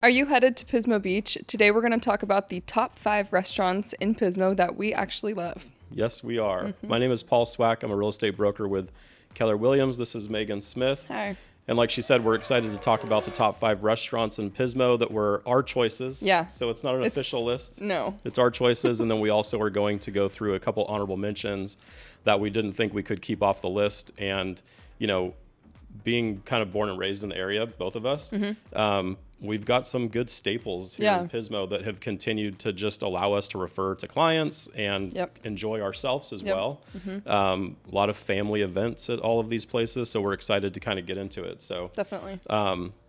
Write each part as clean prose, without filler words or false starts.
Are you headed to Pismo Beach? Today we're going to talk about the top 5 restaurants in Pismo that we actually love. Yes, we are. My name is PaulSwack. I'm a real estate broker with Keller Williams. This is Megan Smith. Hi. And like she said, we're excited to talk about the top 5 restaurants in Pismo that were our choices. Yeah. So it's not an official list. No. It's our choices. And then we also are going to go through a couple honorable mentions that we didn't think we could keep off the list. And, you know, being kind of born and raised in the area, both of us, we've got some good staples here in Pismo that have continued to just allow us to refer to clients and enjoy ourselves as well. A lot of family events at all of these places, so we're excited to kind of get into it. So Definitely.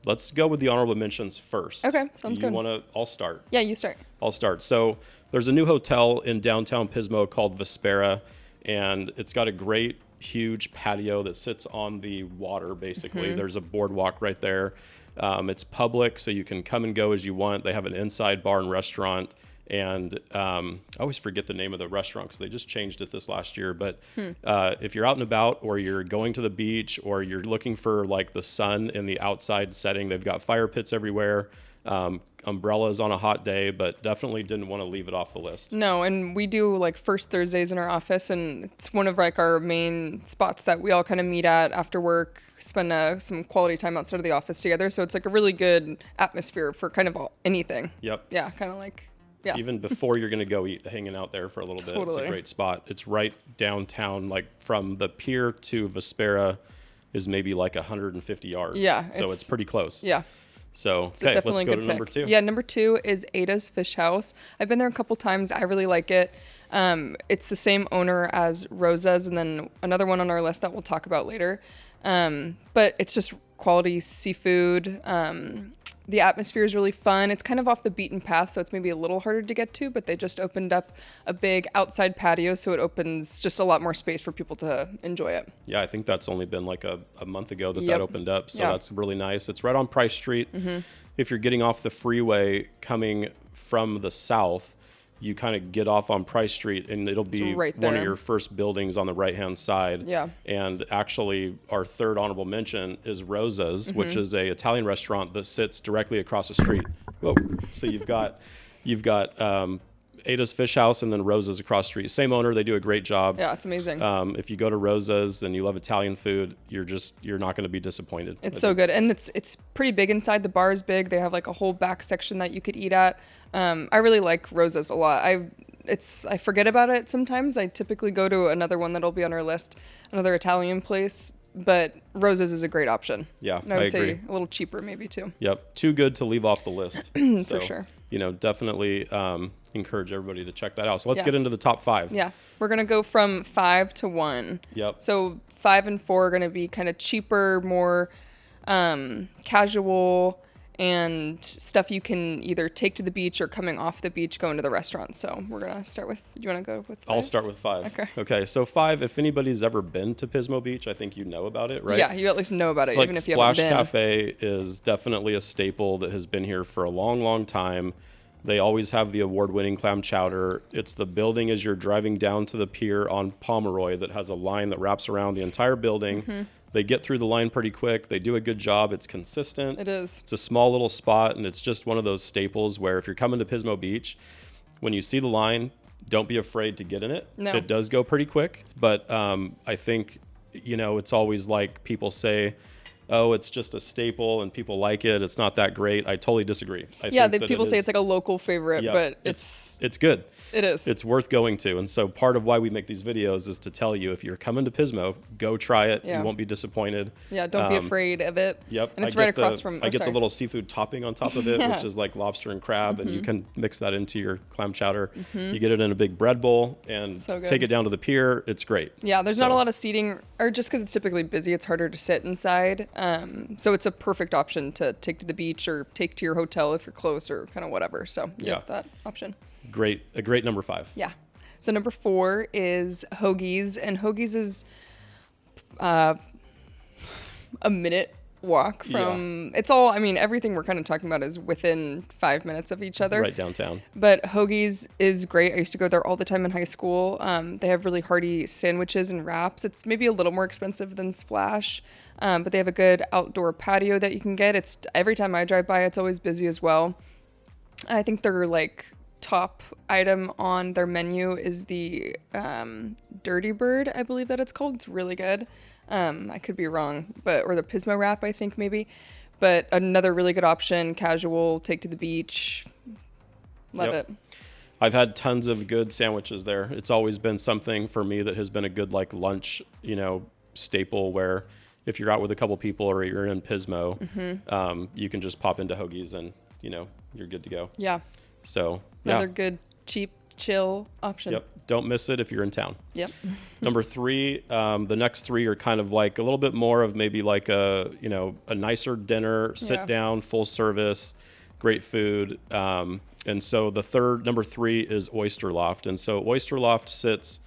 Let's go with the honorable mentions first. Okay, sounds good. I'll start. Yeah, you start. I'll start. So there's a new hotel in downtown Pismo called Vespera, and it's got a great huge patio that sits on the water, basically. There's a boardwalk right there. It's public, so you can come and go as you want. They have an inside bar and restaurant, and I always forget the name of the restaurant because they just changed it this last year. But if you're out and about, or you're going to the beach, or you're looking for like the sun in the outside setting, they've got fire pits everywhere. Umbrellas on a hot day, but definitely didn't want to leave it off the list. No, and we do like first Thursdays in our office, and it's one of like our main spots that we all kind of meet at after work, spend some quality time outside of the office together. So it's like a really good atmosphere for kind of anything. Yep. Yeah, kind of like, yeah. Even before you're going to go eat, hanging out there for a little bit. It's a great spot. It's right downtown, like from the pier to Vespera is maybe like 150 yards. Yeah. So it's pretty close. Yeah. So, okay, let's go to number 2. Yeah, number 2 is Ada's Fish House. I've been there a couple times. I really like it. It's the same owner as Rosa's, and then another one on our list that we'll talk about later. But it's just quality seafood. The atmosphere is really fun. It's kind of off the beaten path, so it's maybe a little harder to get to, but they just opened up a big outside patio, so it opens just a lot more space for people to enjoy it. Yeah, I think that's only been like a month ago that opened up, so that's really nice. It's right on Price Street. If you're getting off the freeway coming from the south, you kind of get off on Price Street, and it'll be right one of your first buildings on the right-hand side. Yeah. And actually, our third honorable mention is Rosa's, which is a Italian restaurant that sits directly across the street. Whoa! So you've got Ada's Fish House and then Rosa's across the street. Same owner. They do a great job. Yeah, it's amazing. If you go to Rosa's and you love Italian food, you're not going to be disappointed. It's so good. And it's pretty big inside. The bar is big. They have like a whole back section that you could eat at. I really like Rosa's a lot. I forget about it sometimes. I typically go to another one that'll be on our list, another Italian place. But Rosa's is a great option. Yeah, I would agree. say a little cheaper maybe too. Yep, too good to leave off the list. For sure. You know, definitely encourage everybody to check that out. So let's get into the top 5. Yeah, we're gonna go from 5 to 1. Yep. So 5 and 4 are gonna be kind of cheaper, more casual, and stuff you can either take to the beach or coming off the beach going to the restaurant. So we're gonna start with. Do you want to go with 5? I'll start with 5. Okay. So 5. If anybody's ever been to Pismo Beach, I think you know about it, right? Yeah, you at least know about it, Like even if you haven't Splash been. Café is definitely a staple that has been here for a long, long time. They always have the award-winning clam chowder. It's the building as you're driving down to the pier on Pomeroy that has a line that wraps around the entire building. They get through the line pretty quick. They do a good job. It's consistent. It is. It's a small little spot, and it's just one of those staples where if you're coming to Pismo Beach, when you see the line, don't be afraid to get in it. No. It does go pretty quick, but I think, you know, it's always like people say, oh, it's just a staple and people like it. It's not that great. I totally disagree. People say it's like a local favorite, but it's good. It is. It's worth going to. And so part of why we make these videos is to tell you, if you're coming to Pismo, go try it. Yeah. You won't be disappointed. Yeah, don't be afraid of it. Yep. And it's right across from... I get the little seafood topping on top of it, which is like lobster and crab, and you can mix that into your clam chowder. You get it in a big bread bowl and take it down to the pier. It's great. Yeah, there's not a lot of seating, or just because it's typically busy, it's harder to sit inside. So it's a perfect option to take to the beach or take to your hotel if you're close or kind of whatever. So you have that option. A great number 5. Yeah. So number 4 is Hoagies, and Hoagies is a minute walk from, it's all, I mean, everything we're kind of talking about is within 5 minutes of each other. Right downtown. But Hoagies is great. I used to go there all the time in high school. They have really hearty sandwiches and wraps. It's maybe a little more expensive than Splash, But they have a good outdoor patio that you can get. It's every time I drive by, it's always busy as well. I think their like top item on their menu is the Dirty Bird, I believe that it's called. It's really good. I could be wrong, or the Pismo wrap, I think maybe. But another really good option, casual, take to the beach. Love it. I've had tons of good sandwiches there. It's always been something for me that has been a good like lunch, staple where if you're out with a couple people or you're in Pismo, you can just pop into Hoagies and, you're good to go. Yeah. So another good, cheap, chill option. Yep. Don't miss it if you're in town. Yep. Number 3, the next 3 are kind of like a little bit more of maybe like a nicer dinner, sit down, full service, great food. And so number 3 is Oyster Loft. And so Oyster Loft sits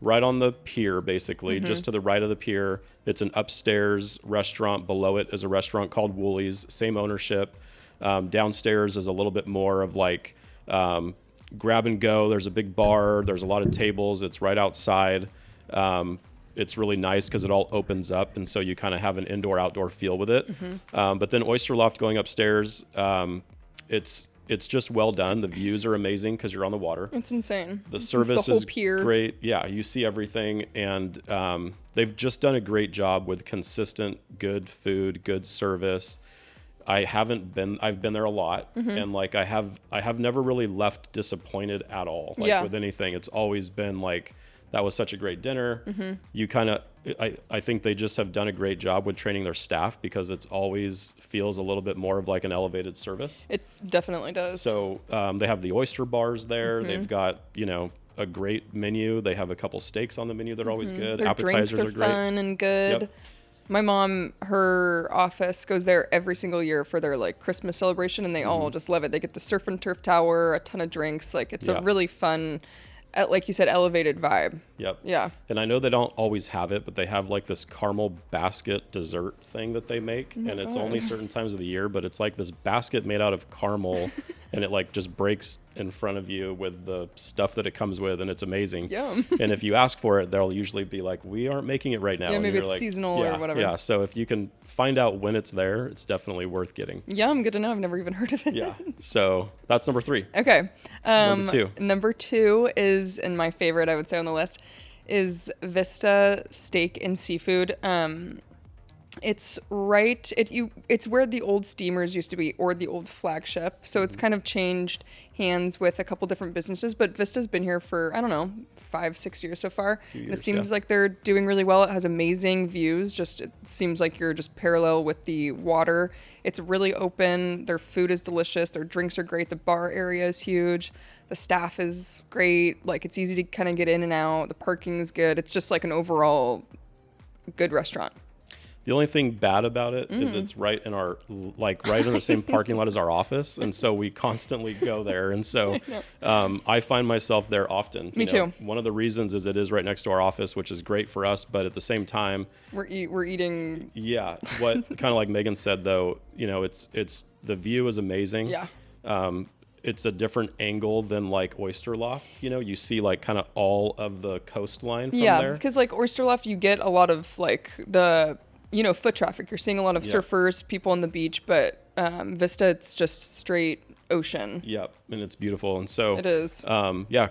right on the pier, basically, just to the right of the pier. It's an upstairs restaurant. Below it is a restaurant called Woolies, same ownership. Downstairs is a little bit more of like grab and go. There's a big bar. There's a lot of tables. It's right outside. It's really nice because it all opens up. And so you kind of have an indoor-outdoor feel with it. But then Oyster Loft going upstairs, it's just well done. The views are amazing because you're on the water. It's insane. The service the whole is pier. Great. Yeah, you see everything. And they've just done a great job with consistent, good food, good service. I've been there a lot, and like I have never really left disappointed at all. With anything, it's always been like, that was such a great dinner. You I think they just have done a great job with training their staff because it's always feels a little bit more of like an elevated service. It definitely does. So they have the oyster bars there. They've got a great menu. They have a couple steaks on the menu that are always good. Their Appetizers drinks are great. fun and good. Yep. My mom, her office goes there every single year for their like Christmas celebration, and they all just love it. They get the surf and turf tower, a ton of drinks. Like it's a really fun, like you said, elevated vibe. Yep. Yeah. And I know they don't always have it, but they have like this caramel basket dessert thing that they make, and it's only certain times of the year, but it's like this basket made out of caramel, and it like just breaks in front of you with the stuff that it comes with, and it's amazing. Yum. And if you ask for it, they'll usually be like, we aren't making it right now. Yeah, maybe it's like, seasonal or whatever. Yeah, so if you can find out when it's there, it's definitely worth getting. Yum, good to know. I've never even heard of it. Yeah, so that's number 3. Okay. Number 2 is, and my favorite I would say on the list, is Vista Steak and Seafood. It's it's where the old steamers used to be, or the old flagship. So it's kind of changed hands with a couple different businesses, but Vista's been here for, I don't know, 5-6 years so far. And it seems like they're doing really well. It has amazing views. It seems like you're just parallel with the water. It's really open. Their food is delicious. Their drinks are great. The bar area is huge. The staff is great. Like, it's easy to kind of get in and out. The parking is good. It's just like an overall good restaurant. The only thing bad about it is it's right in the same parking lot as our office. And so we constantly go there. And so I find myself there often. Me too. One of the reasons is it is right next to our office, which is great for us. But at the same time, we're eating. Yeah. What kind of like Megan said, though, it's the view is amazing. Yeah. It's a different angle than like Oyster Loft. You see like kind of all of the coastline from there. Yeah, because like Oyster Loft, you get a lot of like the foot traffic. You're seeing a lot of surfers, people on the beach, but Vista, it's just straight ocean. Yep, and it's beautiful. And so it is.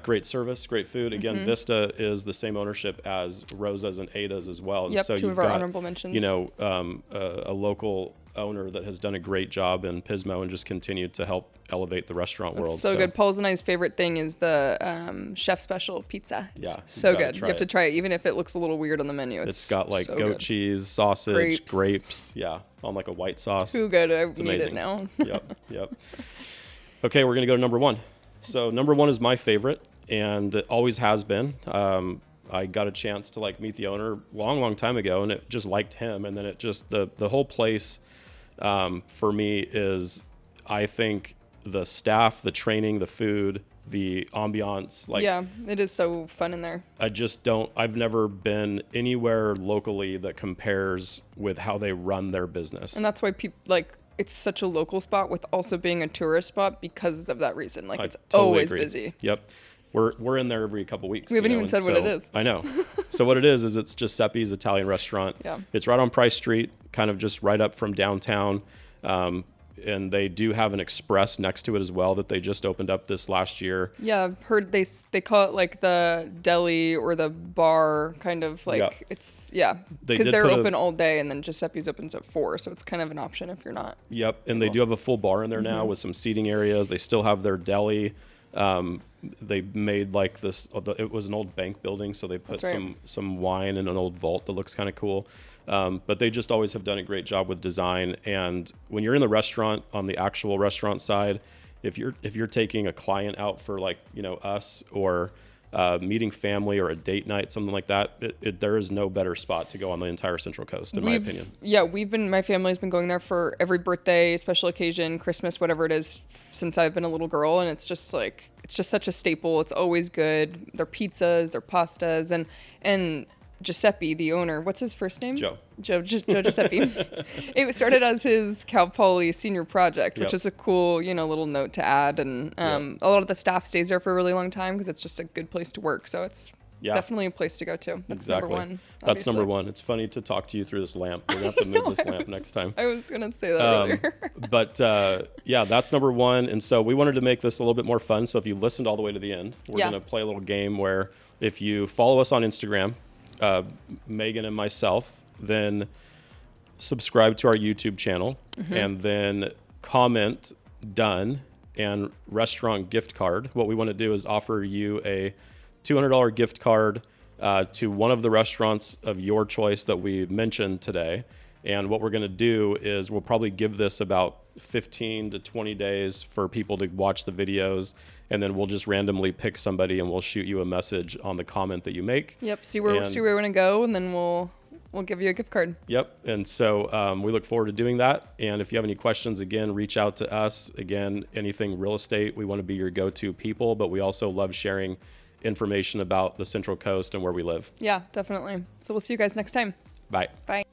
Great service, great food. Again, Vista is the same ownership as Rosa's and Ada's as well. And yep, so two of our honorable mentions. A local owner that has done a great job in Pismo and just continued to help elevate the restaurant world. So good. Paul's and I's favorite thing is the chef special pizza. It's so good. You have to try it, even if it looks a little weird on the menu. It's got like so goat good. cheese, sausage, grapes. Yeah, on like a white sauce. Too good. I need amazing. it now. Yep. Okay, we're gonna go to number 1. So number 1 is my favorite, and it always has been. I got a chance to like meet the owner long time ago, and it just liked him, and then it just the whole place for me is, I think, the staff, the training, the food, the ambiance. Like, yeah, it is so fun in there. I've never been anywhere locally that compares with how they run their business. And that's why people it's such a local spot with also being a tourist spot because of that reason. Like, it's totally always agree. busy. Yep. we're in there every couple weeks. We haven't even said what it is. I know. So what it is it's Giuseppe's Italian restaurant. Yeah. It's right on Price Street, kind of just right up from downtown. And they do have an express next to it as well that they just opened up this last year. Yeah, I've heard they call it like the deli or the bar, kind of like it's because they're open all day, and then Giuseppe's opens at 4, so it's kind of an option if you're not. Yep, and they do have a full bar in there now with some seating areas. They still have their deli. They made like this. It was an old bank building, so they put some wine in an old vault that looks kind of cool. But they just always have done a great job with design. And when you're in the restaurant, on the actual restaurant side, if you're taking a client out for like us or meeting family or a date night, something like that, there is no better spot to go on the entire Central Coast, in my opinion. Yeah, my family's been going there for every birthday, special occasion, Christmas, whatever it is, since I've been a little girl, and it's just such a staple. It's always good. Their pizzas, their pastas, and Giuseppe, the owner, what's his first name? Joe Giuseppe. It started as his Cal Poly senior project, which is a cool, little note to add. And a lot of the staff stays there for a really long time because it's just a good place to work. So it's definitely a place to go to. That's exactly. number one. That's number one. It's funny to talk to you through this lamp. We're going to have to move this lamp next time. I was going to say that earlier. But that's number one. And so we wanted to make this a little bit more fun. So if you listened all the way to the end, we're going to play a little game where if you follow us on Instagram, Megan and myself, then subscribe to our YouTube channel, and then comment done and restaurant gift card. What we want to do is offer you a $200 gift card to one of the restaurants of your choice that we mentioned today. And what we're going to do is we'll probably give this about 15 to 20 days for people to watch the videos, and then we'll just randomly pick somebody and we'll shoot you a message on the comment that you make. Yep. See where we want to go, and then we'll give you a gift card. Yep. And so we look forward to doing that. And if you have any questions, again, reach out to us. Again, anything real estate, we want to be your go-to people, but we also love sharing information about the Central Coast and where we live. Yeah, definitely. So we'll see you guys next time. Bye. Bye.